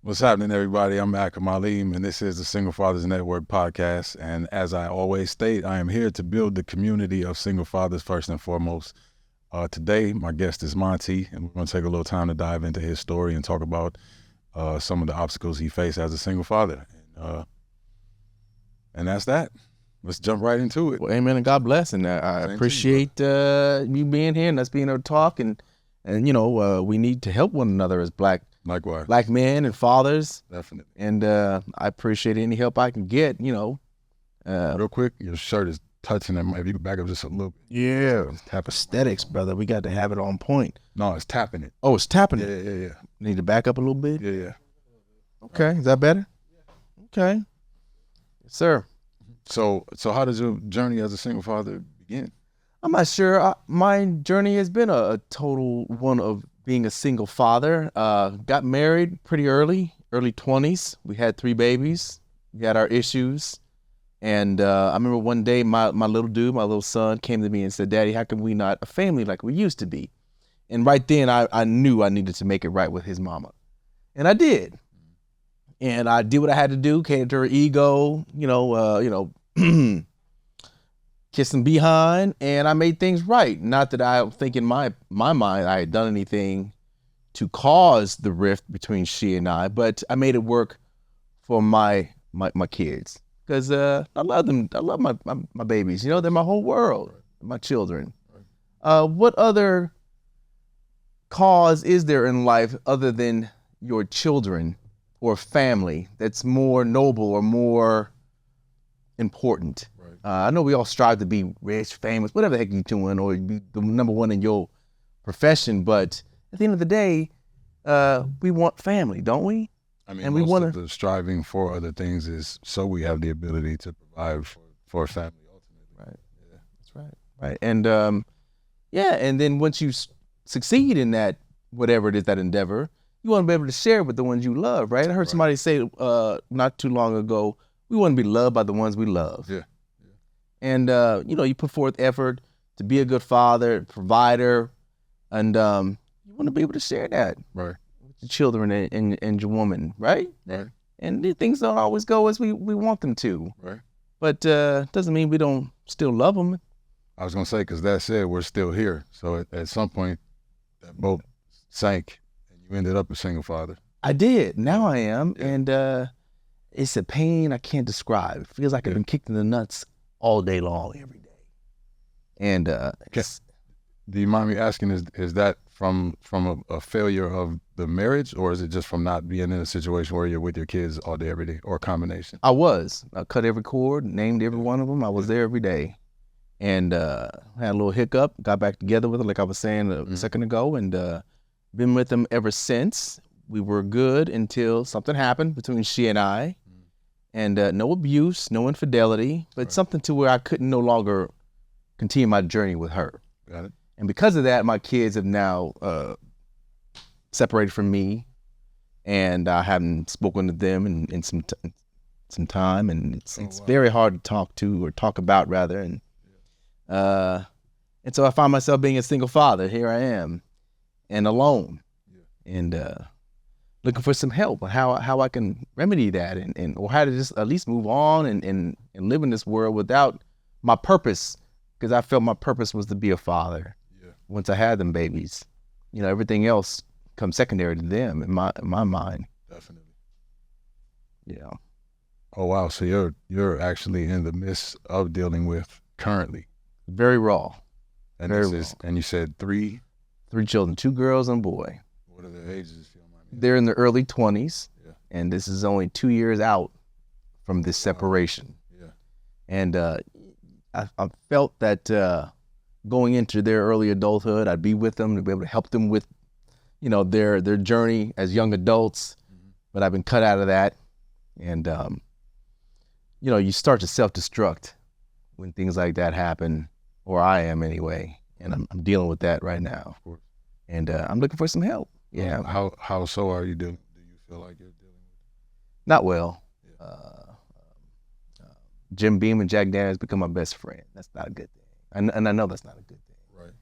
What's happening, everybody? I'm Akram Alim, and this is the Single Fathers Network podcast. And as I always state, I am here to build the community of single fathers first and foremost. Today, my guest is Monte, and we're going to take a little time to dive into his story and talk about some of the obstacles he faced as a single father. And that's that. Let's jump right into it. Well, amen, and God bless. And I appreciate you being here and us being able to talk. And you know, we need to help one another as black men and fathers. Definitely. And I appreciate any help I can get, you know. Real quick, your shirt is touching it. If you could back up just a little bit. Yeah. Aesthetics, brother. We got to have it on point. No, it's tapping it. Oh, it's tapping Yeah. it. Need to back up a little bit? Yeah. Okay. Is that better? Okay. Yes, sir. So how does your journey as a single father begin? I'm not sure. My journey has been a total one of being a single father. Got married pretty early 20s. We had 3 babies. We had our issues. And I remember one day my little son, came to me and said, "Daddy, how come we not a family like we used to be?" And right then I knew I needed to make it right with his mama. And I did. And I did what I had to do, catered to her ego, kissing behind, and I made things right. Not that I think in my mind I had done anything to cause the rift between she and I, but I made it work for my kids. Because I love them. I love my babies. You know, they're my whole world, my children. What other cause is there in life other than your children or family that's more noble or more important? Right. I know we all strive to be rich, famous, whatever the heck you're doing, or be the number one in your profession. But at the end of the day, we want family, don't we? I mean, and most of the striving for other things is so we have the ability to provide for a family ultimately. Right. Yeah. That's right. Right. And and then once you succeed in that, whatever it is, that endeavor, you want to be able to share with the ones you love, right? I heard somebody say not too long ago, we want to be loved by the ones we love. Yeah. And you put forth effort to be a good father, provider, and you want to be able to share that. Right. The children and your woman, right? Right. And things don't always go as we want them to. Right. But doesn't mean we don't still love them. I was going to say, because that said, we're still here. So at some point, that boat sank and you ended up a single father. I did. Now I am. Yeah. And it's a pain I can't describe. It feels like I've been kicked in the nuts all day long, every day. And do you mind me asking, is that from a failure of the marriage, or is it just from not being in a situation where you're with your kids all day, every day, or a combination? I cut every cord, named every one of them. I was there every day. And had a little hiccup, got back together with her, like I was saying a second ago, and been with them ever since. We were good until something happened between she and I. And no abuse, no infidelity, but something to where I couldn't no longer continue my journey with her. Got it. And because of that, my kids have now separated from me, and I haven't spoken to them in some time, and it's very hard to talk about rather. And so I find myself being a single father. Here I am, and alone, and looking for some help on how I can remedy that, and or how to just at least move on and live in this world without my purpose, because I felt my purpose was to be a father. Yeah. Once I had them babies, everything else comes secondary to them in my mind. Definitely. Yeah. Oh wow! So you're actually in the midst of dealing with currently. Very raw. And Very raw. And you said 3 children, 2 girls and a boy. What are their ages, if you don't mind me? They're in their early 20s, Yeah. and this is only 2 years out from this separation. Yeah. And I felt that going into their early adulthood, I'd be with them to be able to help them with, their journey as young adults. Mm-hmm. But I've been cut out of that, and you start to self-destruct when things like that happen, or I am anyway, and I'm dealing with that right now. Of course. And I'm looking for some help. Yeah. How so are you dealing? Do you feel like you're dealing with? Not well. Yeah. Jim Beam and Jack Daniels become my best friend. That's not a good thing. And I know that's not a good thing. Right.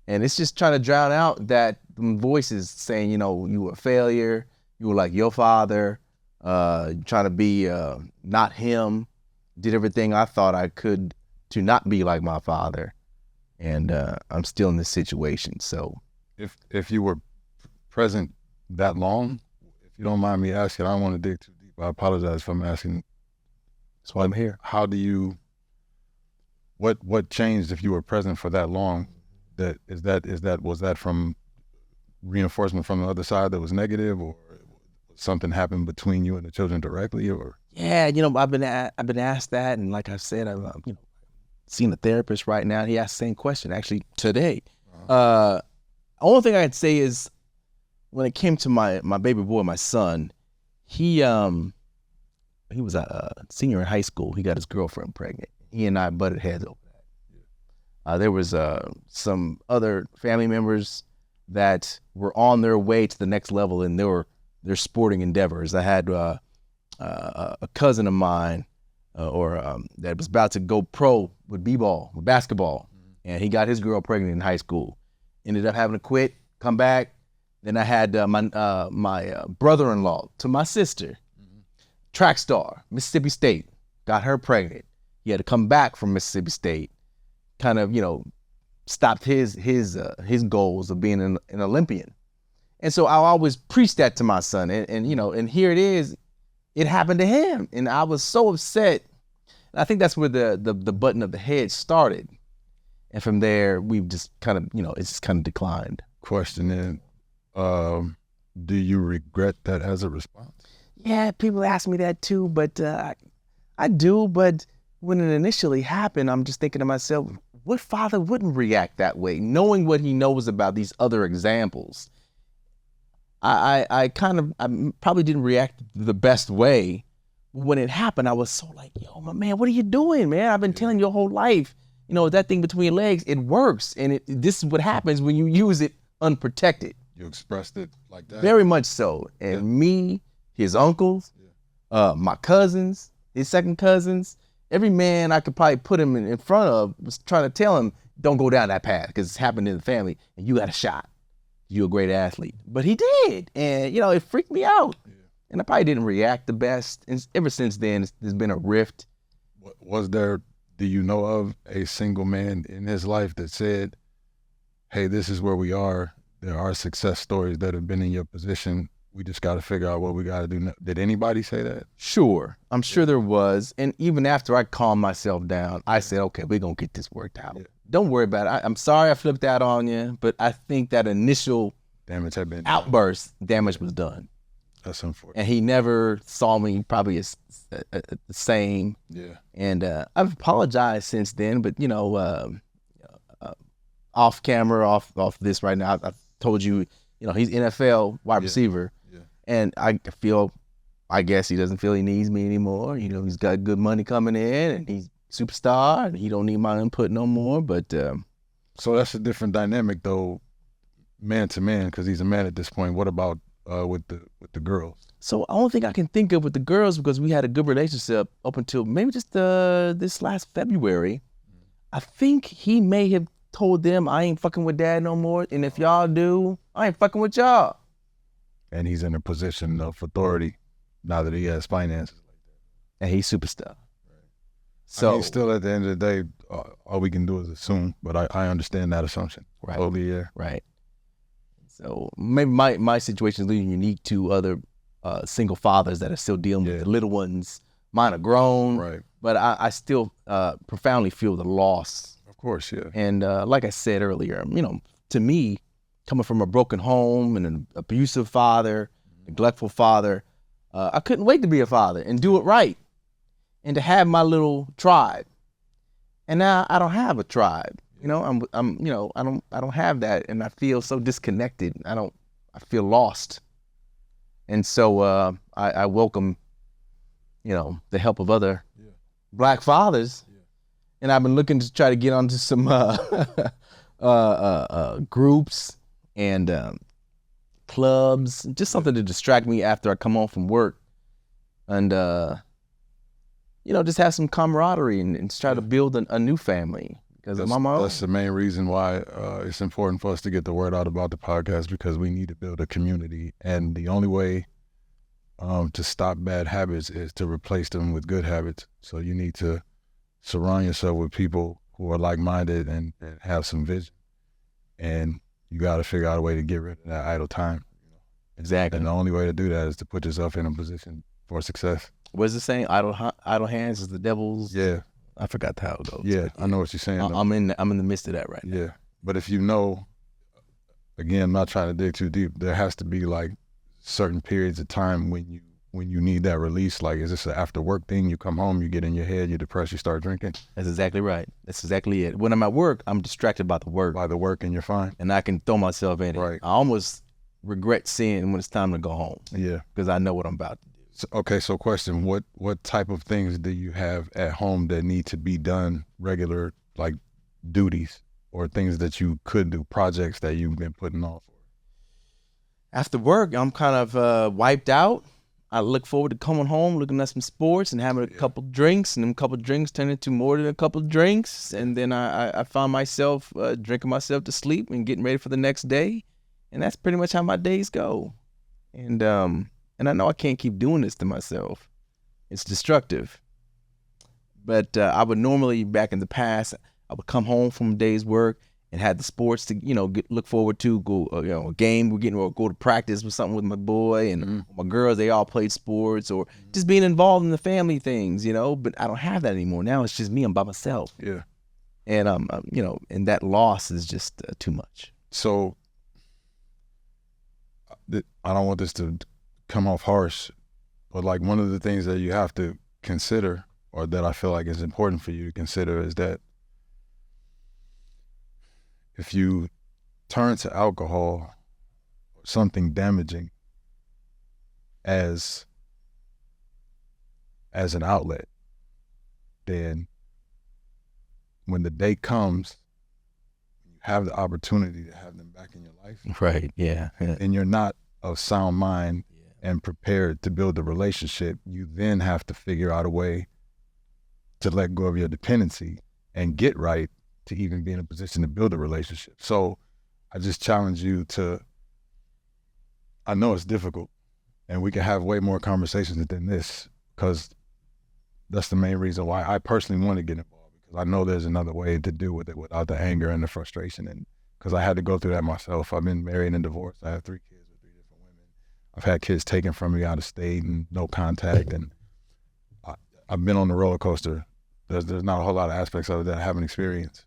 And it's just trying to drown out that voices saying, you were a failure, You were like your father, trying to be not him. Did everything I thought I could to not be like my father, and I'm still in this situation. So, if you were present that long, if you don't mind me asking, I don't want to dig too deep. I apologize if I'm asking. that's why I'm here. How do you? What changed if you were present for that long? Was that from reinforcement from the other side that was negative, or something happened between you and the children directly, or? Yeah, I've been asked that, and like I said, I've seeing a therapist right now. He asked the same question actually today. Only thing I can say is when it came to my baby boy, my son, he was a senior in high school. He got his girlfriend pregnant. He and I butted heads over that. There was some other family members that were on their way to the next level in their sporting endeavors. I had a cousin of mine that was about to go pro with with basketball, and he got his girl pregnant in high school. Ended up having to quit, come back. Then I had my brother-in-law to my sister, track star, Mississippi State, got her pregnant. He had to come back from Mississippi State, kind of stopped his goals of being an Olympian. And so I always preach that to my son, and here it is, it happened to him, and I was so upset. And I think that's where the button of the head started, and from there we've just kind of it's just kind of declined. Question is, do you regret that as a response? Yeah, people ask me that too, but I do. But when it initially happened, I'm just thinking to myself, what father wouldn't react that way, knowing what he knows about these other examples? I probably didn't react the best way. When it happened, I was so like, yo, my man, what are you doing, man? I've been telling you your whole life, that thing between your legs, it works. And this is what happens when you use it unprotected. You expressed it like that? Very much so. And me, his uncles, my cousins, his second cousins, every man I could probably put him in front of was trying to tell him, don't go down that path because it's happened in the family and you got a shot. You're a great athlete. But he did. And, it freaked me out. Yeah. And I probably didn't react the best. And ever since then, there's been a rift. Was there, do you know of a single man in his life that said, hey, this is where we are. There are success stories that have been in your position. We just got to figure out what we got to do now. Did anybody say that? Sure. I'm sure there was. And even after I calmed myself down, I said, okay, we're going to get this worked out. Yeah. Don't worry about it. I'm sorry I flipped out on you, but I think that initial damage had been outburst, damage was done. That's unfortunate. And he never saw me probably as the same. Yeah. And I've apologized since then, but off camera, off this right now, I told you, he's NFL wide receiver. Yeah. And I guess he doesn't feel he needs me anymore. He's got good money coming in and he's superstar and he don't need my input no more. But so that's a different dynamic though, man to man, because he's a man at this point. What about with the girls? So the only thing I can think of with the girls, because we had a good relationship up until maybe just this last February, I think he may have told them I ain't fucking with dad no more, and if y'all do, I ain't fucking with y'all. And he's in a position of authority now that he has finances like that. And he's superstar. Right. So still at the end of the day, all we can do is assume, but I understand that assumption. Right. Totally, yeah. Right. So maybe my situation is a little unique to other single fathers that are still dealing with the little ones. Mine are grown, right? But I still profoundly feel the loss. Of course, yeah. And like I said earlier, to me, coming from a broken home and an abusive father, neglectful father, I couldn't wait to be a father and do it right, and to have my little tribe. And now I don't have a tribe. I don't have that, and I feel so disconnected. I feel lost. And so I welcome, the help of other Black fathers. Yeah. And I've been looking to try to get onto some groups and clubs, just something to distract me after I come home from work, and just have some camaraderie and try to build a new family. Because that's the main reason why it's important for us to get the word out about the podcast, because we need to build a community. And the only way to stop bad habits is to replace them with good habits. So you need to surround yourself with people who are like-minded and have some vision. And you got to figure out a way to get rid of that idle time. Exactly. And the only way to do that is to put yourself in a position for success. What's the saying? Idle hands is the devil's. Yeah. I forgot how it goes. Yeah, I know what you're saying. I'm in the midst of that right now. Yeah, but if you know, again, I'm not trying to dig too deep. There has to be like certain periods of time when you need that release. Like, is this an after work thing? You come home, you get in your head, you're depressed, you start drinking. That's exactly right. That's exactly it. When I'm at work, I'm distracted by the work. And you're fine. And I can throw myself in it. Right. I almost regret seeing when it's time to go home. Yeah. Because I know what I'm about to do. So, okay, so question, what type of things do you have at home that need to be done, regular, like duties or things that you could do, projects that you've been putting off? After work, I'm kind of wiped out. I look forward to coming home, looking at some sports and having a couple drinks, and them couple drinks turn into more than a couple drinks. And then I find myself drinking myself to sleep and getting ready for the next day. And that's pretty much how my days go. And I know I can't keep doing this to myself. It's destructive. But I would normally, back in the past, I would come home from a day's work and had the sports to, look forward to, go, a game, go to practice with something with my boy and my girls, they all played sports or just being involved in the family things, but I don't have that anymore. Now it's just me, I'm by myself. Yeah. And, and that loss is just too much. So I don't want this to come off harsh, but like one of the things that you have to consider, or that I feel like is important for you to consider, is that if you turn to alcohol or something damaging as an outlet, then when the day comes, you have the opportunity to have them back in your life. Right, yeah. And you're not of sound mind and prepared to build a relationship, you then have to figure out a way to let go of your dependency and get right to even be in a position to build a relationship. So I just challenge you to, I know it's difficult and we can have way more conversations than this, because that's the main reason why I personally want to get involved, because I know there's another way to deal with it without the anger and the frustration. And because I had to go through that myself. I've been married and divorced. I have 3 kids with 3 different women. I've had kids taken from me out of state and no contact. And I've been on the roller coaster. There's not a whole lot of aspects of it that I haven't experienced,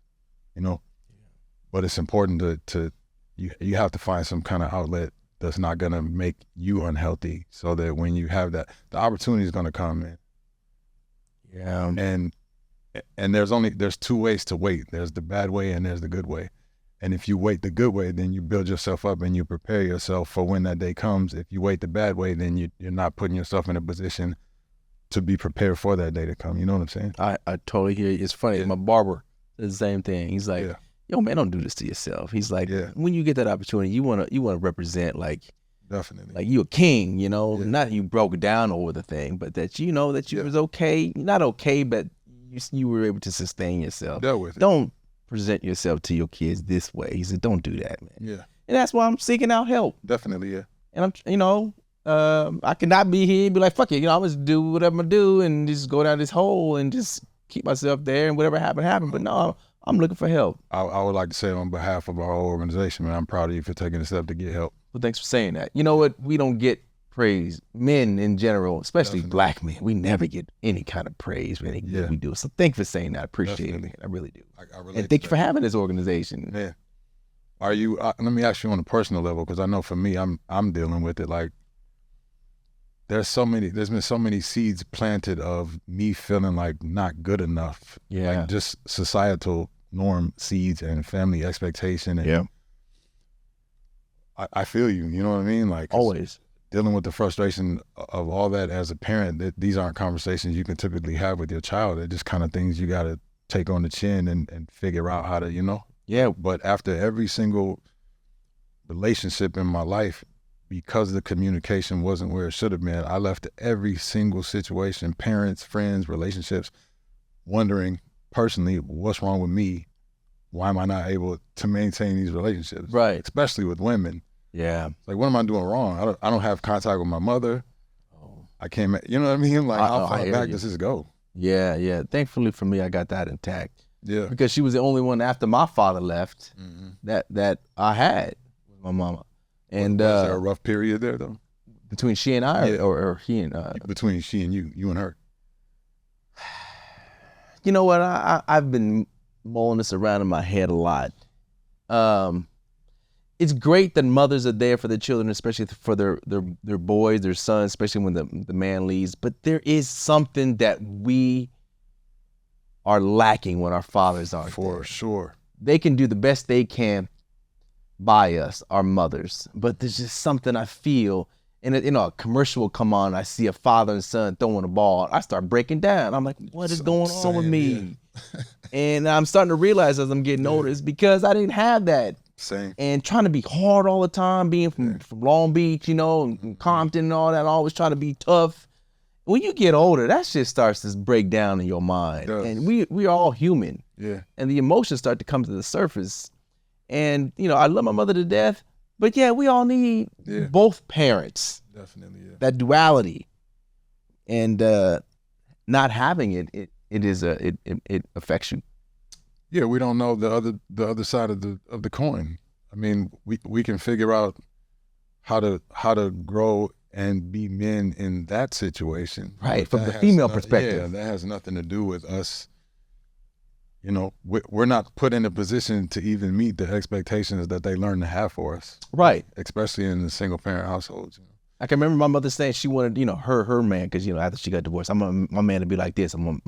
but it's important to you have to find some kind of outlet that's not going to make you unhealthy, so that when you have that, the opportunity is going to come in. Yeah. And there's 2 ways to wait. There's the bad way and there's the good way. And if you wait the good way, then you build yourself up and you prepare yourself for when that day comes. If you wait the bad way, then you're not putting yourself in a position to be prepared for that day to come. You know what I'm saying? I totally hear you. It's funny. Yeah. My barber says the same thing. He's like, yo, man, don't do this to yourself. He's like, when you get that opportunity, you wanna represent, like, definitely, like you a king, not you broke down over the thing, but that that you was okay, not okay, but you were able to sustain yourself. Dealt with it. Don't present yourself to your kids this way. He said, don't do that, man. Yeah. And that's why I'm seeking out help. Definitely, yeah. And I'm, I cannot be here and be like, fuck it, I'm just do whatever I do and just go down this hole and just keep myself there and whatever happened. But no, I'm looking for help. I would like to say on behalf of our whole organization, man, I'm proud of you for taking the step to get help. Well, thanks for saying that. You know what? We don't get praise. Men in general, especially Black men, we never get any kind of praise for anything we do. So thank you for saying that. I appreciate it. I really do. I relate and thank you for having this organization. Yeah. Are you? Let me ask you on a personal level, because I know for me, I'm dealing with it. Like, there's been so many seeds planted of me feeling like not good enough. Yeah. Like just societal norm seeds and family expectation. And I feel you. You know what I mean? Like, always dealing with the frustration of all that as a parent. These aren't conversations you can typically have with your child. They're just kind of things you got to take on the chin and figure out how to, Yeah. But after every single relationship in my life, because the communication wasn't where it should have been, I left every single situation, parents, friends, relationships, wondering personally, what's wrong with me? Why am I not able to maintain these relationships? Right. Especially with women. Yeah. Like, what am I doing wrong? I don't have contact with my mother. I can't, you know what I mean? Like, how far back does this go? Yeah, yeah. Thankfully for me, I got that intact. Yeah. Because she was the only one after my father left that I had with my mama. And was there a rough period there though? Between she and I, or he and between she and you and her. You know what? I've been mulling this around in my head a lot. It's great that mothers are there for their children, especially for their boys, their sons, especially when the man leaves. But there is something that we are lacking when our fathers aren't there. For sure. They can do the best they can by us, our mothers. But there's just something I feel, and a commercial will come on, I see a father and son throwing a ball. I start breaking down. I'm like, what is going on with me? Yeah. And I'm starting to realize as I'm getting older, it's because I didn't have that. Same. And trying to be hard all the time, being from Long Beach, and Compton and all that, always trying to be tough. When you get older, that shit starts to break down in your mind. And we are all human. Yeah. And the emotions start to come to the surface. And, I love my mother to death, but yeah, we all need both parents. Definitely, yeah. That duality. And not having it affects you. Yeah, we don't know the other side of the coin. I mean, we can figure out how to grow and be men in that situation. Right, from the female perspective. Yeah, that has nothing to do with us. We're not put in a position to even meet the expectations that they learn to have for us. Right. Especially in the single parent households. I can remember my mother saying she wanted, her man, because after she got divorced, my man to be like this. And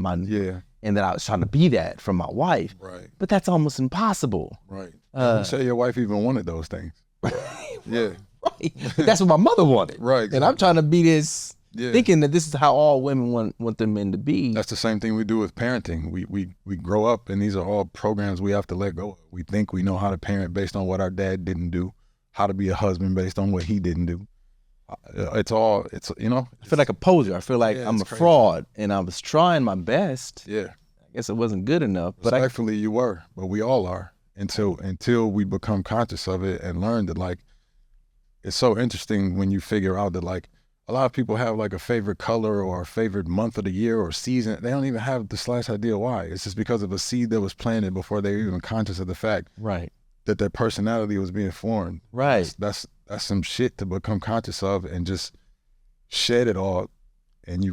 then I was trying to be that from my wife. Right. But that's almost impossible. Right. You say your wife even wanted those things. Yeah. Right. But that's what my mother wanted. Right. Exactly. And I'm trying to be this, thinking that this is how all women want their men to be. That's the same thing we do with parenting. We grow up, and these are all programs we have to let go of. We think we know how to parent based on what our dad didn't do, how to be a husband based on what he didn't do. I feel like a poser. I feel like I'm a fraud, and I was trying my best. Yeah. I guess it wasn't good enough. But respectfully, you were, but we all are until we become conscious of it and learn that, like, it's so interesting when you figure out that, like, a lot of people have like a favorite color or a favorite month of the year or season. They don't even have the slightest idea why. It's just because of a seed that was planted before they were even conscious of the fact that their personality was being formed. Right. That's some shit to become conscious of and just shed it all. And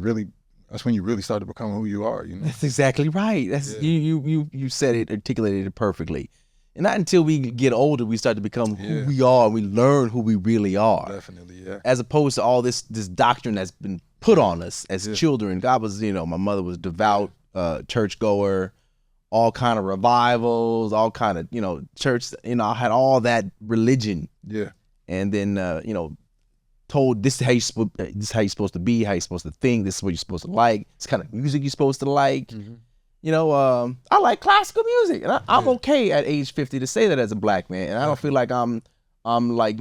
that's when you really start to become who you are. That's exactly right. That's you said it, articulated it perfectly. And not until we get older, we start to become who we are. We learn who we really are. Definitely, yeah. As opposed to all this doctrine that's been put on us as children. God was, my mother was devout, churchgoer, all kind of revivals, all kind of, church. I had all that religion. Yeah. And then, told this is how you're supposed to be, how you're supposed to think. This is what you're supposed to like. This kind of music you're supposed to like. Mm-hmm. I like classical music, and I'm okay at age 50 to say that as a black man, and I don't feel like I'm like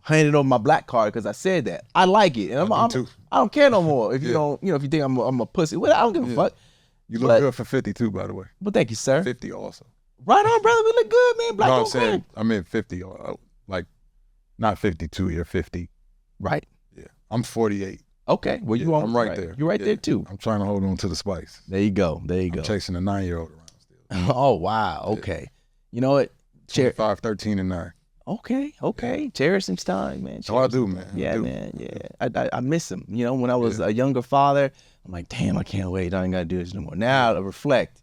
handing over my black card because I said that. I like it, and I don't care no more if you don't, if you think I'm a pussy. Well, I don't give a fuck. You look good for 52, by the way. Well, thank you, sir. 50 also. Right on, brother. We look good, man. Black. No, I'm saying I meant 50, like not 52. You're 50. Right. Yeah, I'm 48. Okay, well, I'm right there. You're right there too. I'm trying to hold on to the spice. There you go. I'm chasing a 9-year-old around still. Oh wow. Okay. Yeah. You know what? 5, 13, and 9. Okay. Yeah. Cherish him time, man. Oh, I do, man. Yeah, man. Yeah. I miss him. When I was a younger father, I'm like, damn, I can't wait. I ain't gotta do this no more. Now I reflect.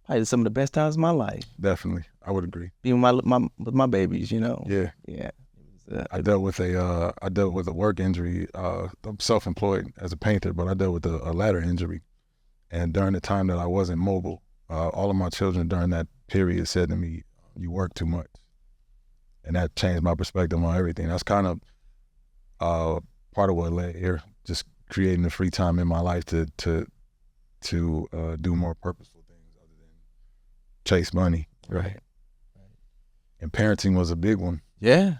Probably some of the best times of my life. Definitely, I would agree. Being with my babies, Yeah. Yeah. I dealt with a work injury. I'm self-employed as a painter, but I dealt with a ladder injury. And during the time that I wasn't mobile, all of my children during that period said to me, "You work too much," and that changed my perspective on everything. That's kind of part of what led here, just creating the free time in my life to do more purposeful things other than chase money. Right. And parenting was a big one. Yeah.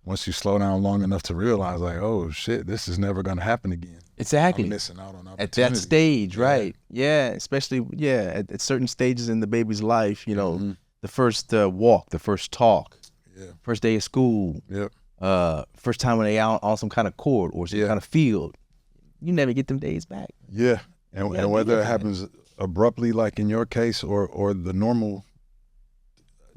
Once you slow down long enough to realize, like, oh shit, this is never gonna happen again. Exactly. I'm missing out on opportunity. At that stage, right? Yeah, especially at certain stages in the baby's life. The first walk, the first talk, first day of school, first time when they out on some kind of court or some kind of field. you never get them days back. Yeah, and whether it happens abruptly, like in your case, or the normal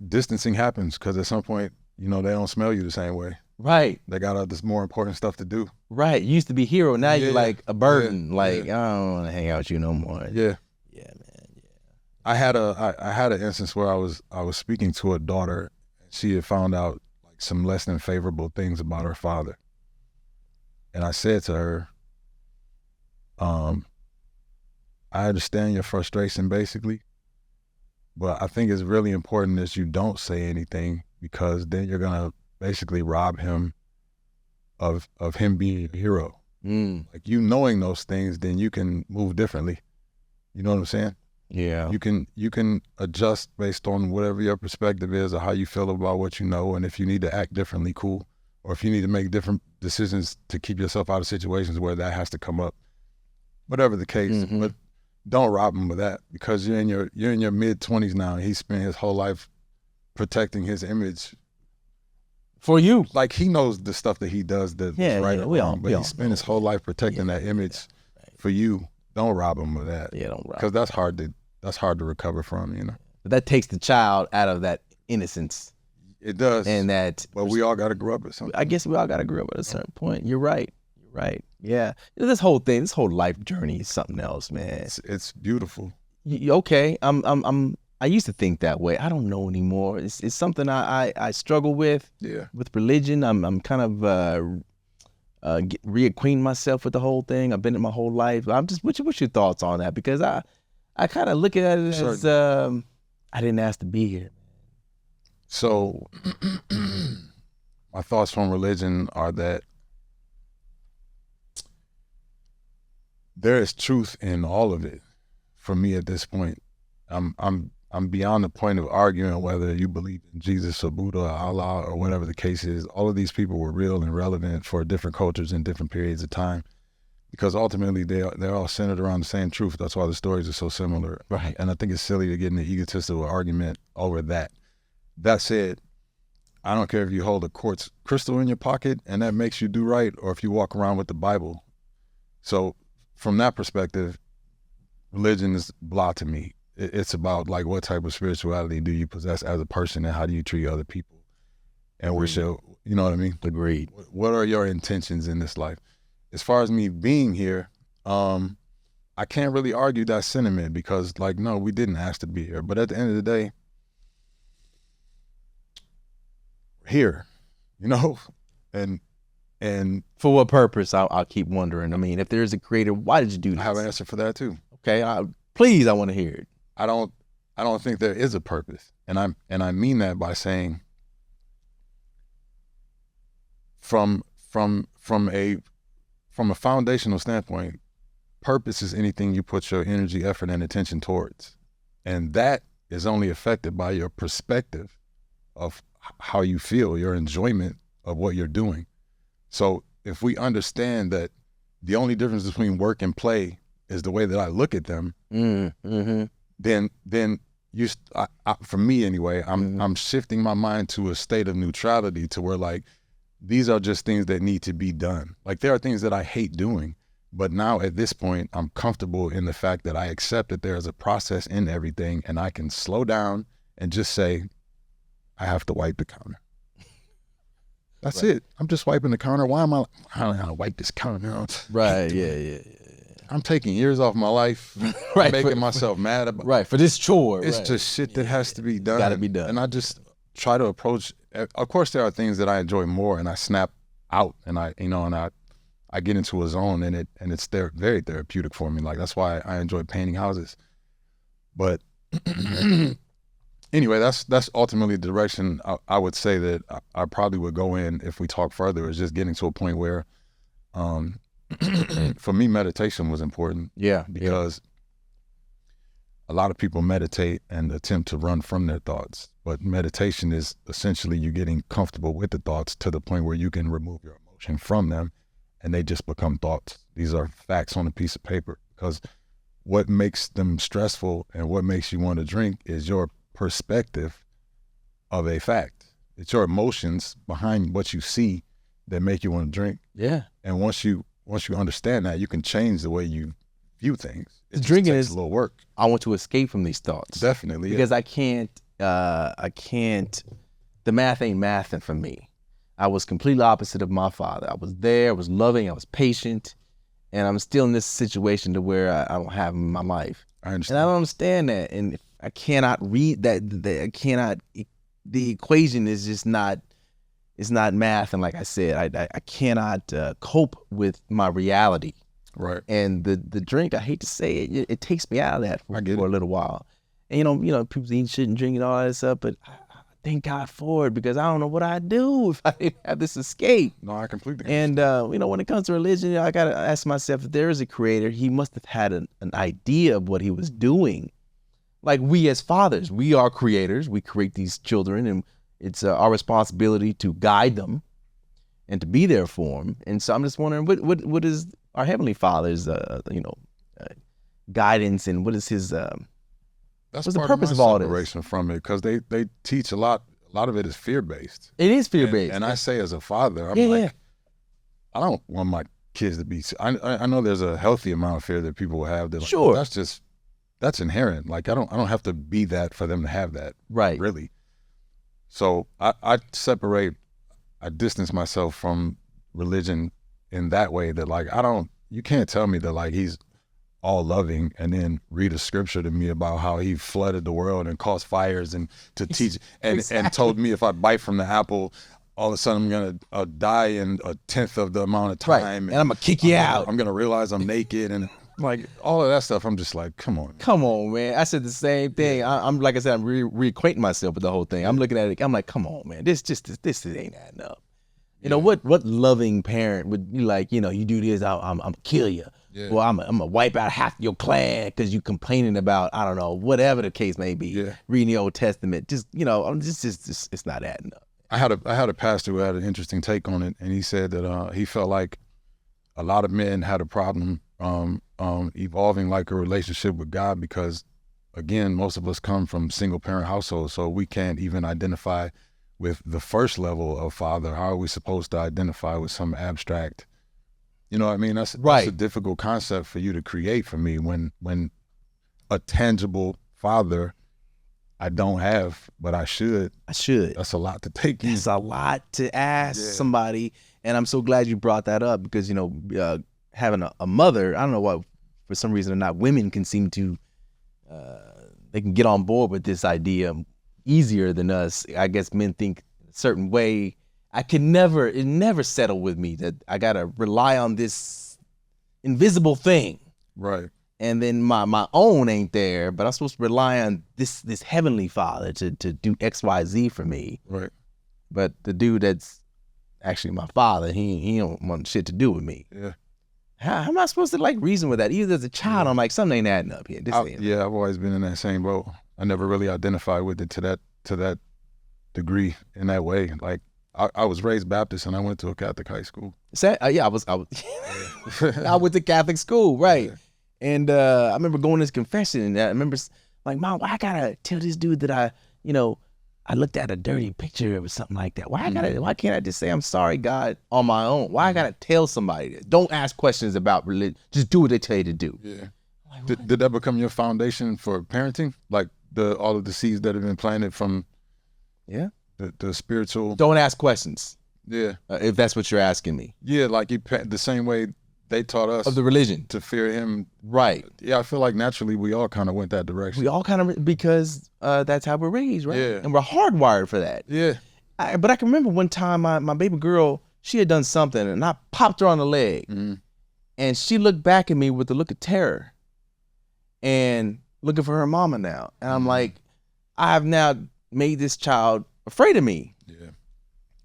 distancing happens, because at some point, they don't smell you the same way. Right. They got other more important stuff to do. Right. You used to be hero. Now you're like a burden. Yeah, like, I don't want to hang out with you no more. Yeah. Yeah, man. Yeah. I had an instance where I was speaking to a daughter. She had found out like some less than favorable things about her father. And I said to her, I understand your frustration basically, but I think it's really important that you don't say anything, because then you're gonna basically rob him of him being a hero. Like, knowing those things, then you can move differently. You know what I'm saying? Yeah. You can adjust based on whatever your perspective is or how you feel about what you know, and if you need to act differently, cool. Or if you need to make different decisions to keep yourself out of situations where that has to come up. Whatever the case, but don't rob him of that, because you're in your mid-20s now, and he spent his whole life protecting his image for you. Like, he knows the stuff that he does that's right or wrong, but he spent his whole life protecting that image for you. Don't rob him of that. Yeah, don't rob. Because that's hard to recover from, But that takes the child out of that innocence. It does. And that. But we all got to grow up at something. I guess we all got to grow up at a certain point. You're right. Right. Yeah. This whole whole life journey is something else, man. It's beautiful. Okay. I used to think that way. I don't know anymore. It's something I struggle with. Yeah. With religion, I'm kind of reacquainting myself with the whole thing. I've been it my whole life. I'm just. What's your thoughts on that? Because I kind of look at it as I didn't ask to be here. So my thoughts from religion are that there is truth in all of it. For me at this point, I'm beyond the point of arguing whether you believe in Jesus or Buddha or Allah or whatever the case is. All of these people were real and relevant for different cultures in different periods of time, because ultimately they're all centered around the same truth. That's why the stories are so similar. Right. And I think it's silly to get in an egotistical argument over that. That said, I don't care if you hold a quartz crystal in your pocket and that makes you do right, or if you walk around with the Bible. So from that perspective, religion is blah to me. It's about, like, what type of spirituality do you possess as a person, and how do you treat other people? And we should, you know what I mean? Agreed. What are your intentions in this life? As far as me being here, I can't really argue that sentiment, because, like, no, we didn't ask to be here. But at the end of the day, we're here, and for what purpose? I'll keep wondering. I mean, if there is a creator, why did you do this? I have an answer for that too. Okay, please, I want to hear it. I don't think there is a purpose, and I mean that by saying, from a foundational standpoint, purpose is anything you put your energy, effort, and attention towards, and that is only affected by your perspective of how you feel, your enjoyment of what you're doing. So if we understand that the only difference between work and play is the way that I look at them, then for me anyway, I'm shifting my mind to a state of neutrality, to where, like, these are just things that need to be done. Like, there are things that I hate doing, but now at this point, I'm comfortable in the fact that I accept that there is a process in everything, and I can slow down and just say, I have to wipe the counter. That's it. I'm just wiping the counter. Why am I don't know how to wipe this counter? Right. Yeah. I'm taking years off my life, making myself mad about. Right, for this chore. It's just shit that has to be done. Got to be done. And I just try to approach. Of course, there are things that I enjoy more, and I snap out, and I get into a zone, and it's very therapeutic for me. Like, that's why I enjoy painting houses. But anyway, that's ultimately the direction I would say that I probably would go in if we talk further, is just getting to a point where, for me, meditation was important. Yeah. Because a lot of people meditate and attempt to run from their thoughts. But meditation is essentially you getting comfortable with the thoughts to the point where you can remove your emotion from them, and they just become thoughts. These are facts on a piece of paper. Because what makes them stressful and what makes you want to drink is your perspective of a fact. It's your emotions behind what you see that make you want to drink. Yeah. And once you once you understand that, you can change the way you view things. It just drinking takes is a little work. I want to escape from these thoughts. Definitely. Because I can't, the math ain't mathing for me. I was completely opposite of my father. I was there, I was loving, I was patient, and I'm still in this situation to where I don't have him in my life. I understand. And I don't understand that. And I cannot read that, the equation is just not, it's not math. And like I said, I cannot cope with my reality. Right. And the drink, I hate to say it, it takes me out of that for a little while. And you know, people eat shit and drink and all that stuff, but I thank God for it, because I don't know what I'd do if I didn't have this escape. No, I completely understand. And you know, when it comes to religion, I gotta ask myself, if there is a creator, he must have had an idea of what he was doing. Like we as fathers, we are creators. We create these children, and it's our responsibility to guide them and to be there for them. And so I'm just wondering, what is our Heavenly Father's, guidance, and what is his, That's what's the part purpose of of all my this? separation from it, because they teach a lot of it is fear-based. It is fear-based. And I say as a father, I'm I don't want my kids to be, I know there's a healthy amount of fear that people will have. Like, Sure. That's inherent. Like I don't have to be that for them to have that. Right. Really. So I distance myself from religion in that way, that like you can't tell me that like he's all loving and then read a scripture to me about how he flooded the world and caused fires and to teach and told me if I bite from the apple, all of a sudden I'm gonna die in a tenth of the amount of time, right. And I'm gonna kick you out. I'm gonna realize I'm naked and like all of that stuff. I'm just like, come on, man. I said the same thing. Yeah. I'm like I said, I'm reacquainting myself with the whole thing. I'm looking at it. I'm like, come on, man. This ain't adding up. You know what loving parent would be like? You know, you do this, I'm kill you. Yeah. Well, I'm gonna wipe out half your clan because you complaining about, I don't know, whatever the case may be. Yeah. Reading the Old Testament, just you know, it's not adding up. I had a pastor who had an interesting take on it, and he said that he felt like a lot of men had a problem evolving like a relationship with God, because again, most of us come from single parent households, so we can't even identify with the first level of father. How are we supposed to identify with some abstract? You know what I mean? That's a difficult concept for you to create for me when a tangible father I don't have, but I should. That's a lot to take in. It's a lot to ask somebody, and I'm so glad you brought that up, because you know, having a mother, I don't know what, for some reason or not, women can seem to they can get on board with this idea easier than us. I guess men think a certain way. It never settled with me that I gotta rely on this invisible thing. Right. And then my own ain't there, but I'm supposed to rely on this Heavenly Father to do X, Y, Z for me. Right. But the dude that's actually my father, he don't want shit to do with me. Yeah. How am I supposed to like reason with that? Even as a child, I'm like, something ain't adding up here. I've always been in that same boat. I never really identified with it to that degree in that way. Like I was raised Baptist and I went to a Catholic high school. I was I went to Catholic school, right? Yeah. And I remember going to this confession, and I remember like, Mom, why I gotta tell this dude that I looked at a dirty picture or something like that? Why can't I just say I'm sorry, God, on my own? Why I gotta tell somebody this? Don't ask questions about religion. Just do what they tell you to do. Yeah. Like, did that become your foundation for parenting? Like all of the seeds that have been planted from the spiritual. Don't ask questions. Yeah. If that's what you're asking me. Yeah, like the same way they taught us of the religion to fear him. Right. Yeah, I feel like naturally we all kind of went that direction. We all kind of, because that's how we're raised, right? Yeah. And we're hardwired for that. Yeah. But I can remember one time my baby girl, she had done something and I popped her on the leg. Mm-hmm. And she looked back at me with a look of terror and looking for her mama now. And I'm like, I have now made this child afraid of me. Yeah.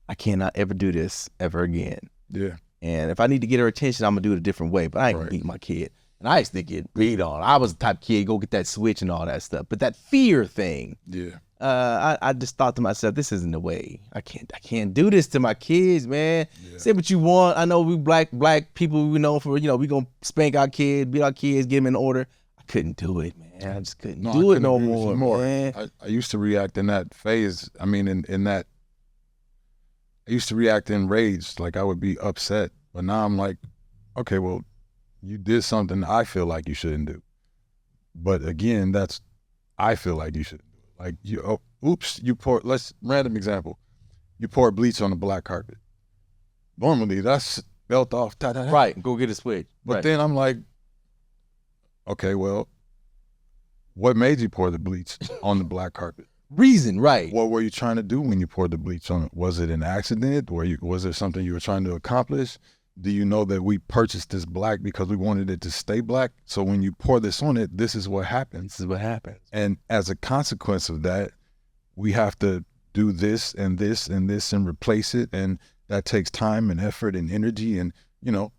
I cannot ever do this ever again. Yeah. And if I need to get her attention, I'm gonna do it a different way. But I ain't gonna beat my kid. And I used to get beat on. I was the type of kid, go get that switch and all that stuff. But that fear thing, I just thought to myself, this isn't the way. I can't do this to my kids, man. Yeah. Say what you want. I know we black people, we know for, we gonna spank our kids, beat our kids, get them in order. I couldn't do it, man. I just couldn't do it no more, man. I used to react in that phase. I mean, in that, I used to react in rage, like I would be upset. But now I'm like, okay, well, you did something I feel like you shouldn't do. But again, I feel like you should do it. Like you pour, random example. You pour bleach on a black carpet. Normally that's belt off, da-da-da. Right, go get a switch. But right. then I'm like, okay, well, what made you pour the bleach on the black carpet? Reason, right. What were you trying to do when you poured the bleach on it? Was it an accident? Was there something you were trying to accomplish? Do you know that we purchased this black because we wanted it to stay black? So when you pour this on it, this is what happens. This is what happens. And as a consequence of that, we have to do this and this and this and replace it. And that takes time and effort and energy. And, you know,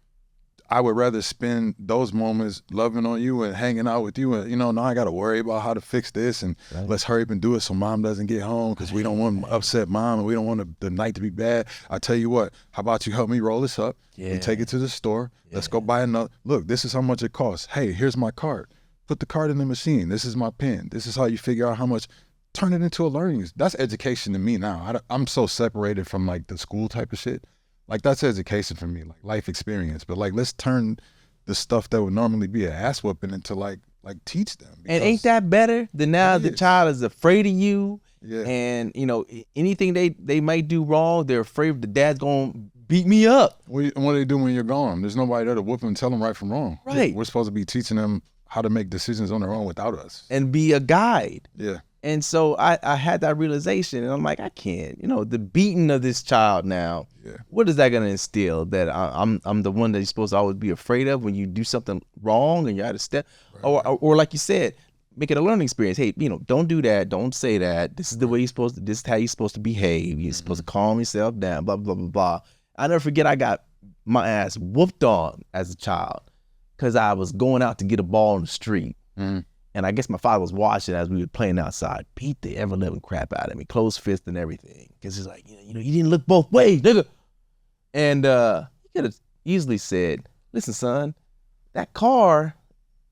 I would rather spend those moments loving on you and hanging out with you. And, you know, now I got to worry about how to fix this and let's hurry up and do it so mom doesn't get home because we don't want to upset mom and we don't want the night to be bad. I tell you what, how about you help me roll this up? Yeah. We take it to the store. Yeah. Let's go buy another. Look, this is how much it costs. Hey, here's my card. Put the card in the machine. This is my pen. This is how you figure out how much. Turn it into a learning. That's education to me now. I'm so separated from like the school type of shit. Like that's education for me, like life experience. But like, let's turn the stuff that would normally be an ass whooping into like teach them. And ain't that better than now the child is afraid of you? Yeah. And you know, anything they might do wrong, they're afraid the dad's gonna beat me up. What do they do when you're gone? There's nobody there to whoop them and tell them right from wrong. Right. We're supposed to be teaching them how to make decisions on their own without us. And be a guide. Yeah. And so I had that realization, and I'm like, I can't, you know, the beating of this child now. Yeah. What is that going to instill? That I'm the one that you're supposed to always be afraid of when you do something wrong and you're out of step, right. or like you said, make it a learning experience. Hey, you know, don't do that, don't say that. This is the way you're supposed to. This is how you're supposed to behave. You're supposed to calm yourself down. Blah blah blah blah. I never forget. I got my ass whooped on as a child because I was going out to get a ball in the street. Mm-hmm. And I guess my father was watching as we were playing outside. Beat the ever-living crap out of me, closed fist and everything. Because he's like, you know, you didn't look both ways, nigga. And he could have easily said, listen, son, that car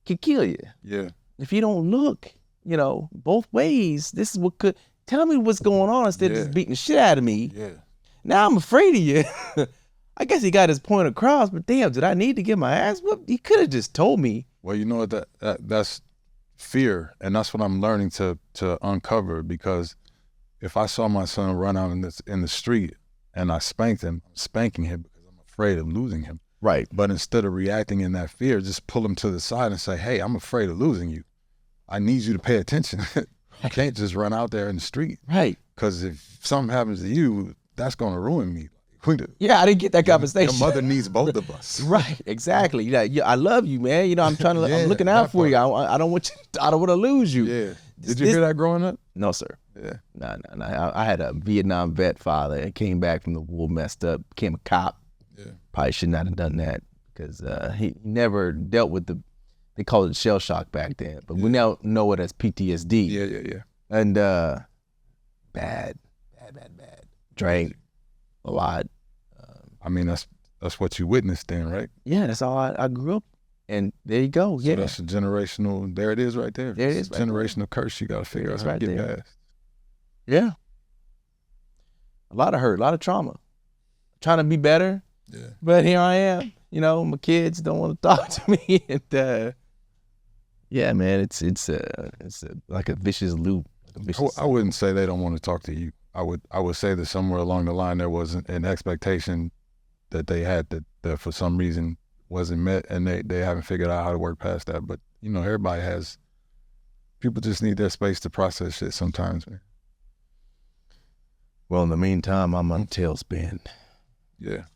could kill you. Yeah. If you don't look, you know, both ways, this is what could, tell me what's going on instead of just beating the shit out of me. Yeah. Now I'm afraid of you. I guess he got his point across, but damn, did I need to get my ass whooped? He could have just told me. Well, you know what, that's fear, and that's what I'm learning to uncover, because if I saw my son run out in the street and I spanked him, I'm spanking him because I'm afraid of losing him. Right. But instead of reacting in that fear, just pull him to the side and say, hey, I'm afraid of losing you. I need you to pay attention. You can't just run out there in the street. Right. Because if something happens to you, that's going to ruin me. Yeah, I didn't get that conversation. Your mother needs both of us. Right, exactly. Yeah, I love you, man. You know, I'm trying to. I'm looking out for you. I don't want you. I don't want to lose you. Yeah. Did you hear that growing up? No, sir. Yeah. No. I had a Vietnam vet father and came back from the war messed up, became a cop. Yeah. Probably should not have done that because he never dealt with they called it shell shock back then, but we now know it as PTSD. Yeah. And bad. Drank a lot. I mean, that's what you witnessed then, right? Yeah, that's all I grew up. And there you go. So that's a generational, there it is right there. There it is. Right generational there. Curse you got to figure out how to get past. Yeah. A lot of hurt, a lot of trauma. Trying to be better. Yeah. But here I am. You know, my kids don't want to talk to me. And yeah, man, it's like a vicious loop. I wouldn't say they don't want to talk to you. I would say that somewhere along the line there was an expectation that they had that for some reason wasn't met, and they haven't figured out how to work past that. But you know, everybody has. People just need their space to process shit sometimes, man. Well, in the meantime, I'm on a tailspin. Yeah.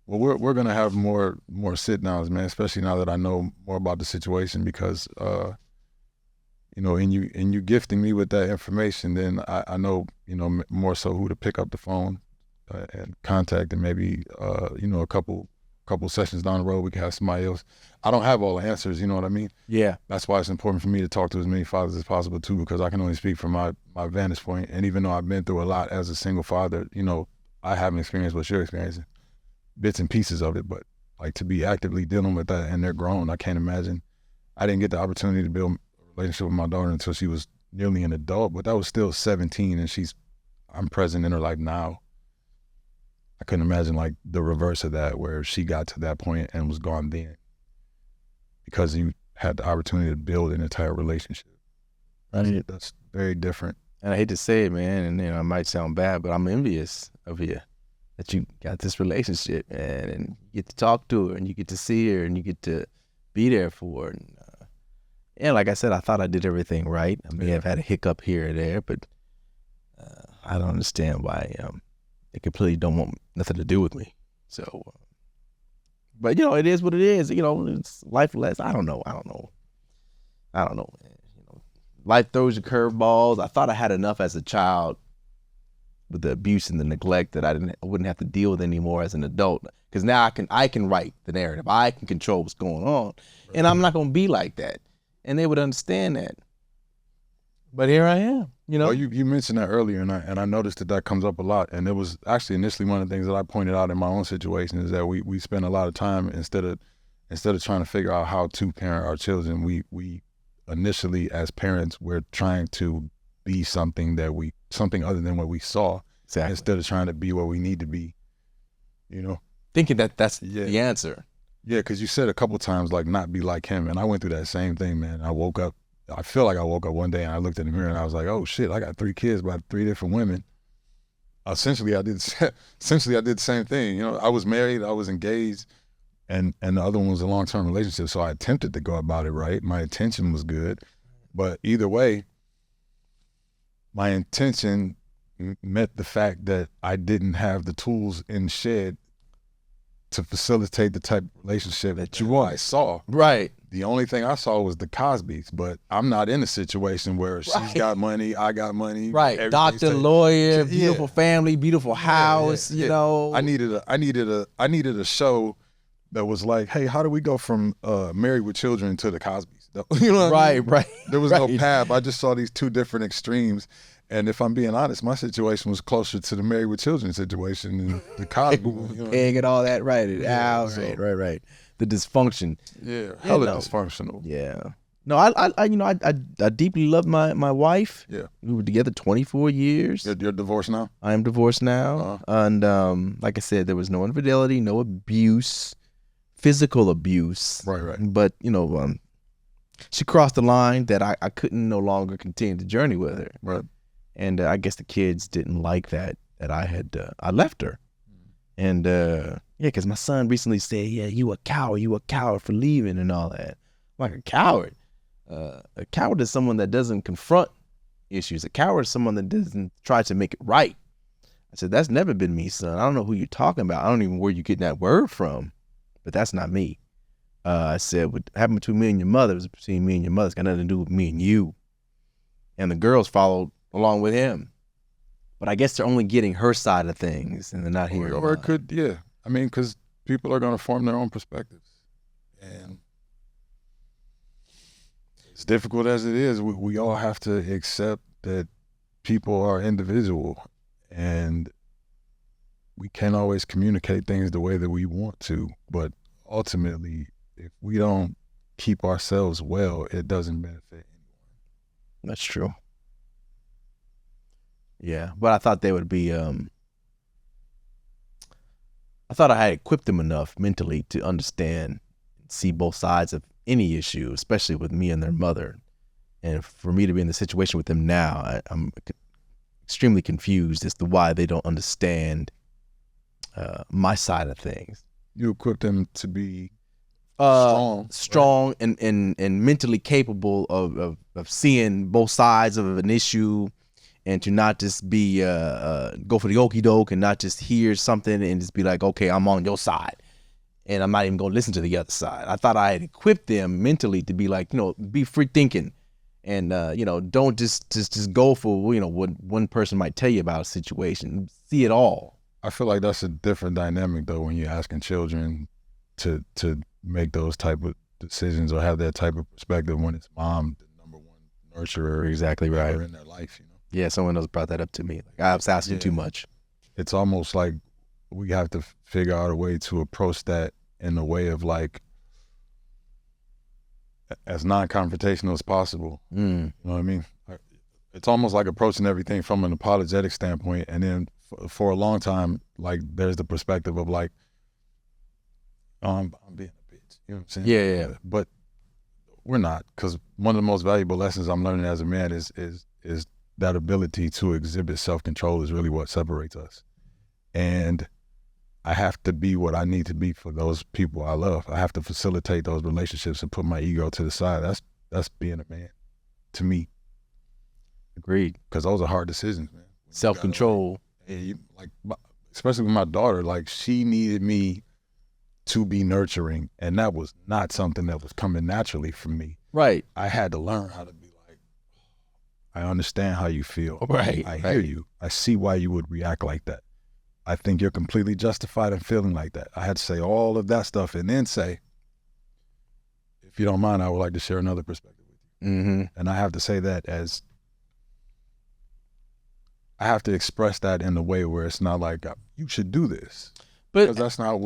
Well, we're gonna have more sit downs, man. Especially now that I know more about the situation, because you know, in you gifting me with that information, then I know, you know, more so who to pick up the phone and contact, and maybe you know, a couple sessions down the road we can have somebody else. I don't have all the answers, you know what I mean? Yeah. That's why it's important for me to talk to as many fathers as possible too, because I can only speak from my vantage point. And even though I've been through a lot as a single father, you know, I haven't experienced what you're experiencing, bits and pieces of it, but like to be actively dealing with that, and they're grown, I can't imagine. I didn't get the opportunity to build a relationship with my daughter until she was nearly an adult, but that was still 17, and I'm present in her life now. I couldn't imagine like the reverse of that, where she got to that point and was gone then, because you had the opportunity to build an entire relationship. That's very different. And I hate to say it, man, and it might sound bad, but I'm envious of you that you got this relationship, man, and you get to talk to her, and you get to see her, and you get to be there for her. And like I said, I thought I did everything right. I may have had a hiccup here or there, but I don't understand why they completely don't want nothing to do with me. So, but it is what it is. It's life less. I don't know, man. Life throws you curveballs. I thought I had enough as a child with the abuse and the neglect that I wouldn't have to deal with anymore as an adult. Because now I can write the narrative. I can control what's going on, and I'm not gonna be like that. And they would understand that. But here I am. Well, you mentioned that earlier, and I noticed that comes up a lot. And it was actually initially one of the things that I pointed out in my own situation, is that we spend a lot of time instead of trying to figure out how to parent our children, we initially as parents, we're trying to be something other than what we saw, exactly, instead of trying to be what we need to be, thinking that's the answer. Yeah, because you said a couple times like not be like him, and I went through that same thing, man. I feel like I woke up one day and I looked in the mirror and I was like, oh shit, I got 3 kids by 3 different women. Essentially I did the same thing. I was married, I was engaged, and the other one was a long-term relationship. So I attempted to go about it right. My intention was good, but either way, my intention met the fact that I didn't have the tools in the shed to facilitate the type of relationship that I saw. Right. The only thing I saw was the Cosbys, but I'm not in a situation where she's got money, I got money. Right. Doctor, lawyer, beautiful family, beautiful house, I needed a show that was like, hey, how do we go from Married with Children to the Cosbys? Right. There was no path. I just saw these 2 different extremes. And if I'm being honest, my situation was closer to the Married with Children situation than the Cosby. Egg and all that, right? Right. The dysfunction. Yeah, hella dysfunctional. Yeah. No, I deeply love my wife. Yeah. We were together 24 years. You're divorced now? I am divorced now. And like I said, there was no infidelity, no abuse, physical abuse. Right. But, she crossed the line that I couldn't no longer continue the journey with her. Right. And I guess the kids didn't like that I left her. And because my son recently said, yeah, you a coward for leaving and all that. I'm like, a coward? A coward is someone that doesn't confront issues. A coward is someone that doesn't try to make it right. I said, that's never been me, son. I don't know who you're talking about. I don't even know where you're getting that word from, but that's not me. I said, what happened between me and your mother was between me and your mother. It's got nothing to do with me and you. And the girls followed along with him. But I guess they're only getting her side of things and they're not hearing Or it could, yeah. I mean, because people are going to form their own perspectives. And as difficult as it is, we all have to accept that people are individual and we can't always communicate things the way that we want to. But ultimately, if we don't keep ourselves well, it doesn't benefit anyone. That's true. Yeah, but I thought they would be, I thought I had equipped them enough mentally to understand, see both sides of any issue, especially with me and their mother. And for me to be in the situation with them now, I'm extremely confused as to why they don't understand my side of things. You equip them to be strong right? and mentally capable of seeing both sides of an issue, and to not just be go for the okie doke and not just hear something and just be like, okay, I'm on your side and I'm not even gonna listen to the other side. I thought I had equipped them mentally to be like, be free thinking and don't just go for what one person might tell you about a situation. See it all. I feel like that's a different dynamic though when you're asking children to make those type of decisions or have that type of perspective when it's mom, the number one nurturer, exactly right, in their life. Yeah, someone else brought that up to me. Like, I was asking too much. It's almost like we have to figure out a way to approach that in a way of like as non-confrontational as possible. You know what I mean? It's almost like approaching everything from an apologetic standpoint and then for a long time, like there's the perspective of like, I'm being a bitch. You know what I'm saying? Yeah. But we're not, because one of the most valuable lessons I'm learning as a man is that ability to exhibit self-control is really what separates us. And I have to be what I need to be for those people I love. I have to facilitate those relationships and put my ego to the side. That's being a man, to me. Agreed. Because those are hard decisions, man. Self-control. And especially with my daughter, like she needed me to be nurturing, and that was not something that was coming naturally for me. Right. I had to learn how to be like, I understand how you feel. Right. I hear you. I see why you would react like that. I think you're completely justified in feeling like that. I had to say all of that stuff and then say, if you don't mind, I would like to share another perspective with you. Mm-hmm. And I have to say that as, I have to express that in a way where it's not like, you should do this. But because that's not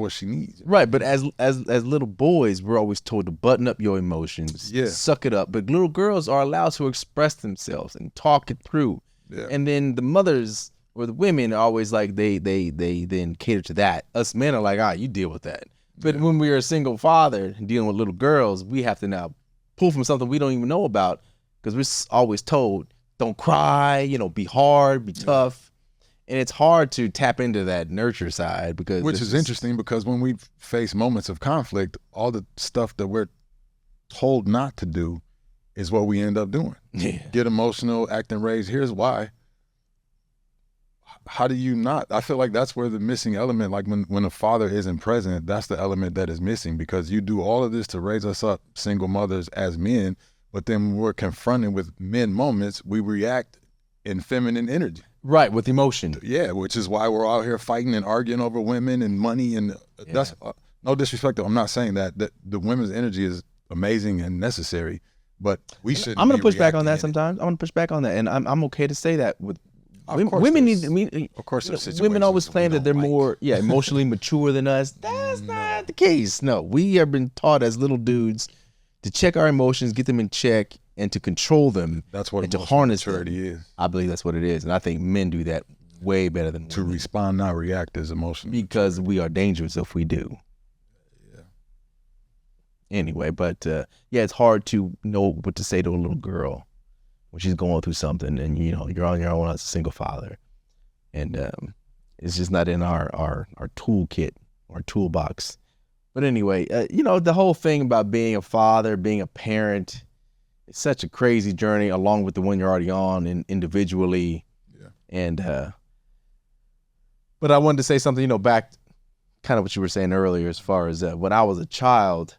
what she needs. Right, but as little boys, we're always told to button up your emotions, suck it up. But little girls are allowed to express themselves and talk it through. Yeah. And then the mothers or the women are always like they then cater to that. Us men are like, you deal with that. But when we are a single father dealing with little girls, we have to now pull from something we don't even know about, because we're always told, don't cry, be hard, be tough. And it's hard to tap into that nurture side, because which is interesting, because when we face moments of conflict, all the stuff that we're told not to do is what we end up doing. Yeah. Get emotional, act enraged. Here's why. How do you not? I feel like that's where the missing element, like when a father isn't present, that's the element that is missing, because you do all of this to raise us up, single mothers, as men, but then when we're confronted with men moments, we react in feminine energy. Right, with emotion. Yeah, which is why we're out here fighting and arguing over women and money, and that's no disrespect. I'm not saying that the women's energy is amazing and necessary, but we should. I'm gonna push back on that sometimes. I'm gonna push back on that, and I'm okay to say that. With women need. Of course, women always claim that they're more emotionally mature than us. That's not the case. No, we have been taught as little dudes to check our emotions, get them in check, and to control them. That's what to harness maturity is. I believe that's what it is, and I think men do that way better than to women. Respond, not react, is emotional. Because we are dangerous if we do. Yeah. Anyway, but it's hard to know what to say to a little girl when she's going through something, and you're on your own as a single father, and it's just not in our toolkit or toolbox. But anyway, the whole thing about being a father, being a parent, it's such a crazy journey, along with the one you're already on, and individually. Yeah. And but I wanted to say something, back kind of what you were saying earlier, as far as when I was a child,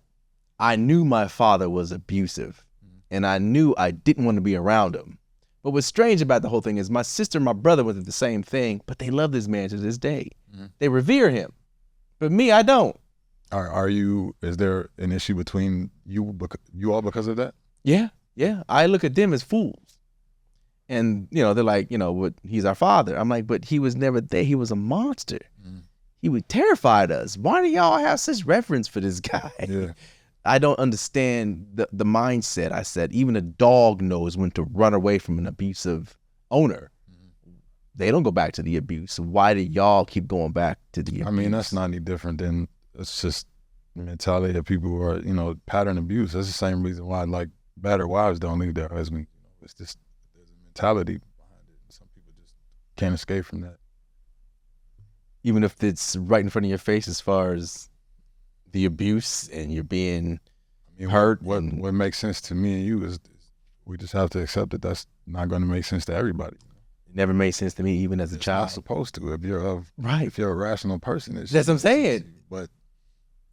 I knew my father was abusive, and I knew I didn't want to be around him. But what's strange about the whole thing is my sister and my brother went through the same thing, but they love this man to this day. Mm-hmm. They revere him. But me, I don't. Is there an issue between you all because of that? Yeah. I look at them as fools. And, they're like, he's our father. I'm like, but he was never there. He was a monster. Mm. He would terrified us. Why do y'all have such reverence for this guy? Yeah. I don't understand the mindset. I said, even a dog knows when to run away from an abusive owner. Mm. They don't go back to the abuse. So why do y'all keep going back to the abuse? I mean, that's not any different than, it's just the mentality of people who are, pattern abuse. That's the same reason why, like, battered wives don't leave their husband. It's just, there's a mentality behind it. Some people just can't escape from that. Even if it's right in front of your face, as far as the abuse and you're being hurt. What makes sense to me and you is we just have to accept that that's not going to make sense to everybody. It never made sense to me, even as a child. It's not supposed to. If you're a rational person, that's what I'm saying. But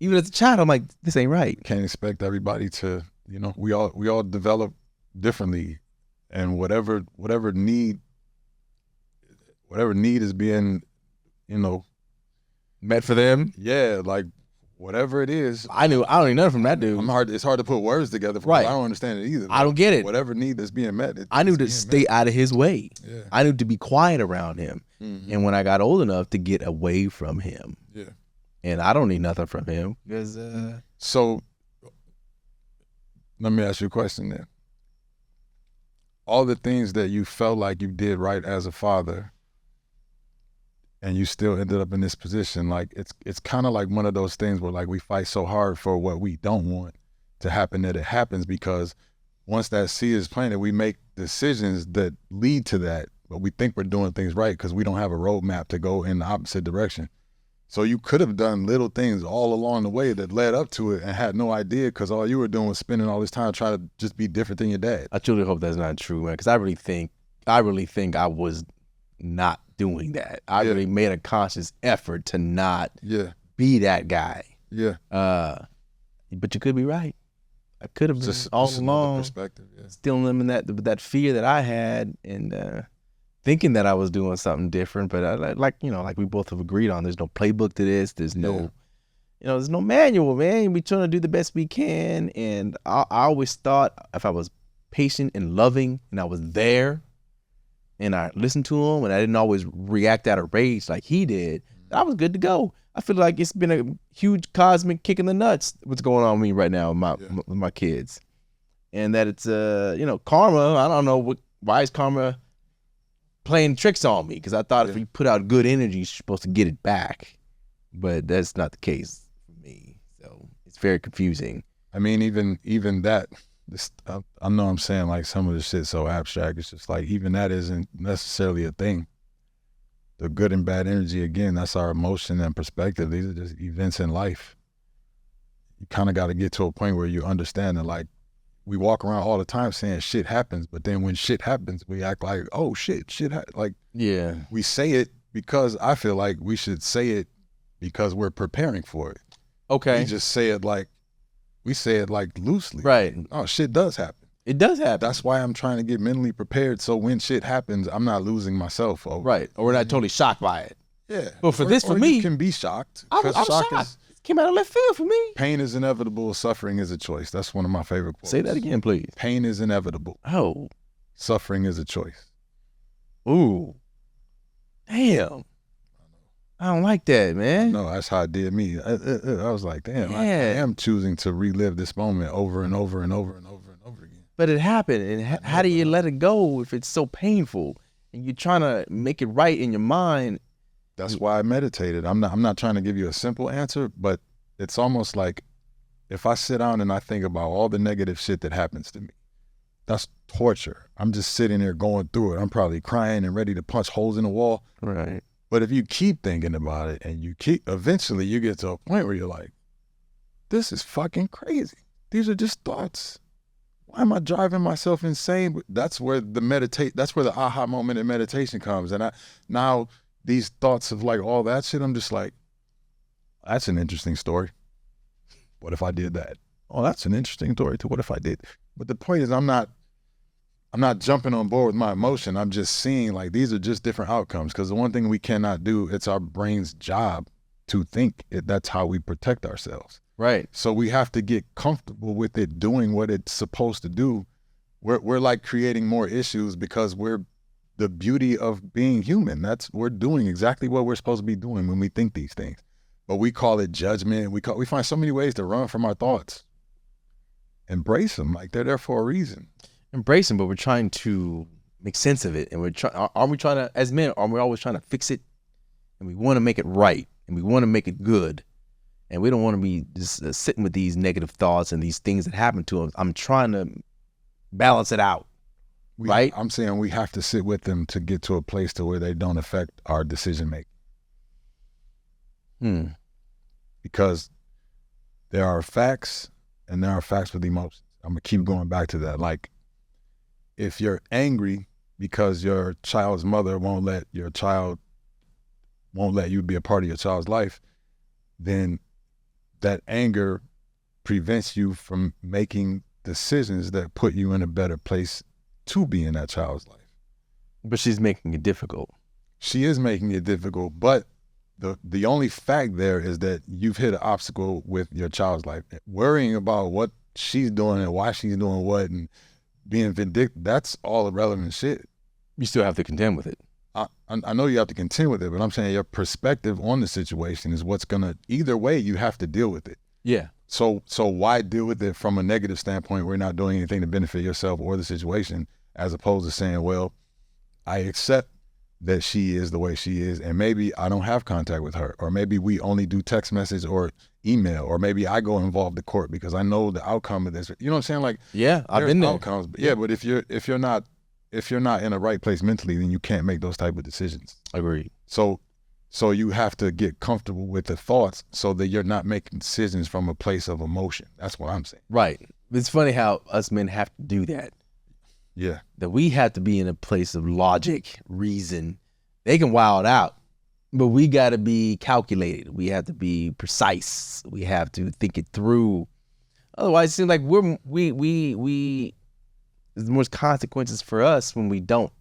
even as a child, I'm like, this ain't right. Can't expect everybody to. We all develop differently, and whatever need is being, met for them. Yeah, like whatever it is. I don't need nothing from that dude. It's hard to put words together. Right. I don't understand it either. I don't get it. Whatever need that's being met. I knew to stay out of his way. Yeah. I knew to be quiet around him. Mm-hmm. And when I got old enough to get away from him. Yeah. And I don't need nothing from him. Because So let me ask you a question then. All the things that you felt like you did right as a father, and you still ended up in this position. Like it's kind of like one of those things where like we fight so hard for what we don't want to happen that it happens, because once that seed is planted, we make decisions that lead to that, but we think we're doing things right because we don't have a roadmap to go in the opposite direction. So you could have done little things all along the way that led up to it and had no idea, because all you were doing was spending all this time trying to just be different than your dad. I truly hope that's not true, man, because I really think I was not doing that. I really made a conscious effort to not be that guy. Yeah. But you could be right. I could have been Just all along perspective. Yeah. still living that fear that I had, and thinking that I was doing something different. But like we both have agreed on, there's no playbook to this. There's no, there's no manual, man. We trying to do the best we can. And I always thought if I was patient and loving and I was there and I listened to him and I didn't always react out of rage like he did, I was good to go. I feel like it's been a huge cosmic kick in the nuts what's going on with me right now with my kids. And that it's, karma. I don't know why is karma playing tricks on me, because I thought if you put out good energy, you're supposed to get it back. But that's not the case for me. So it's very confusing. I mean, even that, I know I'm saying like some of the shit's so abstract. It's just like even that isn't necessarily a thing. The good and bad energy, again, that's our emotion and perspective. These are just events in life. You kind of got to get to a point where you understand that, like, we walk around all the time saying shit happens, but then when shit happens, we act like, oh shit like, we say it because I feel like we should say it because we're preparing for it. Okay. We just say it like, we say it like loosely. Right. Oh, shit does happen. It does happen. That's why I'm trying to get mentally prepared, so when shit happens, I'm not losing myself over. Right. Or we're not totally shocked by it. Yeah. But for me, you can be shocked. I'm shocked. It came out of left field for me. Pain is inevitable. Suffering is a choice. That's one of my favorite quotes. Say that again, please. Pain is inevitable. Oh. Suffering is a choice. Ooh. Damn. I don't like that, man. No, that's how it did me. I was like, damn, I am choosing to relive this moment over and over and over and over and over again. But it happened, and how do you let it go if it's so painful and you're trying to make it right in your mind? That's why I meditated. I'm not trying to give you a simple answer, but it's almost like if I sit down and I think about all the negative shit that happens to me, that's torture. I'm just sitting there going through it. I'm probably crying and ready to punch holes in the wall. Right. But if you keep thinking about it and eventually you get to a point where you're like, this is fucking crazy. These are just thoughts. Why am I driving myself insane? That's where the aha moment in meditation comes. And now these thoughts of like all that shit, I'm just like, that's an interesting story. What if I did that? Oh, that's an interesting story too. What if I did? But the point is I'm not jumping on board with my emotion. I'm just seeing like these are just different outcomes, because the one thing we cannot do, it's our brain's job to think that's how we protect ourselves. Right. So we have to get comfortable with it doing what it's supposed to do. We're like creating more issues because we're the beauty of being human. We're doing exactly what we're supposed to be doing when we think these things. But we call it judgment. We find so many ways to run from our thoughts. Embrace them, like they're there for a reason. Embrace them, but we're trying to make sense of it. And aren't we trying to, as men, aren't we always trying to fix it? And we want to make it right, and we want to make it good. And we don't want to be just sitting with these negative thoughts and these things that happen to us. I'm trying to balance it out, right? I'm saying we have to sit with them to get to a place to where they don't affect our decision making. Because there are facts and there are facts with emotions. I'm going to keep going back to that. Like, if you're angry because your child's mother won't let you be a part of your child's life, then that anger prevents you from making decisions that put you in a better place to be in that child's life. But she's making it difficult. She is making it difficult, but the only fact there is that you've hit an obstacle with your child's life. Worrying about what she's doing and why she's doing what and being vindictive, that's all irrelevant shit. You still have to contend with it. I know you have to contend with it, but I'm saying your perspective on the situation is what's gonna, either way, you have to deal with it. Yeah. So why deal with it from a negative standpoint where you're not doing anything to benefit yourself or the situation, as opposed to saying, well, I accept that she is the way she is, and maybe I don't have contact with her, or maybe we only do text message or email, or maybe I go involved the court because I know the outcome of this. You know what I'm saying? Like, Yeah, I've been there. Outcomes, but but if you're not in a right place mentally, then you can't make those type of decisions. Agreed. So you have to get comfortable with the thoughts so that you're not making decisions from a place of emotion. That's what I'm saying. Right. It's funny how us men have to do that. Yeah. That we have to be in a place of logic, reason. They can wild out, but we got to be calculated. We have to be precise. We have to think it through. Otherwise, it seems like there's more consequences for us when we don't.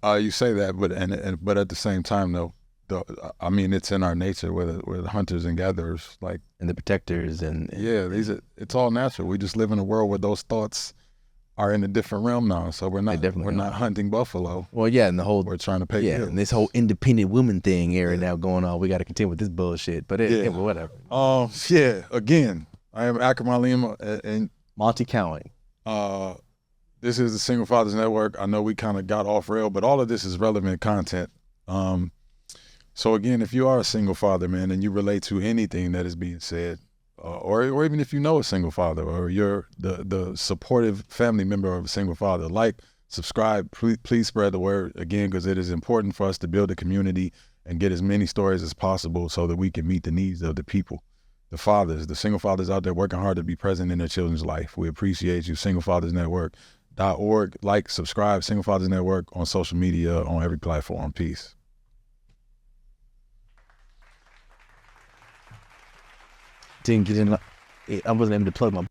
You say that, but at the same time, though, I mean, it's in our nature. We're the hunters and gatherers, like, And the protectors and it's all natural. We just live in a world where those thoughts are in a different realm now. So we're not hunting buffalo. Well, yeah, and We're trying to pay bills. and this whole independent woman thing area now going on. We got to continue with this bullshit, but whatever. Again, I am Akram Alim, and Monte County. this is the Single Fathers Network. I know we kind of got off rail, but all of this is relevant content. So again, if you are a single father, man, and you relate to anything that is being said, or even if you know a single father, or you're the supportive family member of a single father, like, subscribe, please spread the word, again, because it is important for us to build a community and get as many stories as possible so that we can meet the needs of the people, the fathers, the single fathers out there working hard to be present in their children's life. We appreciate you. SingleFathersNetwork.org. Like, subscribe, Single Fathers Network on social media, on every platform. Peace. Didn't get in. I wasn't able to plug my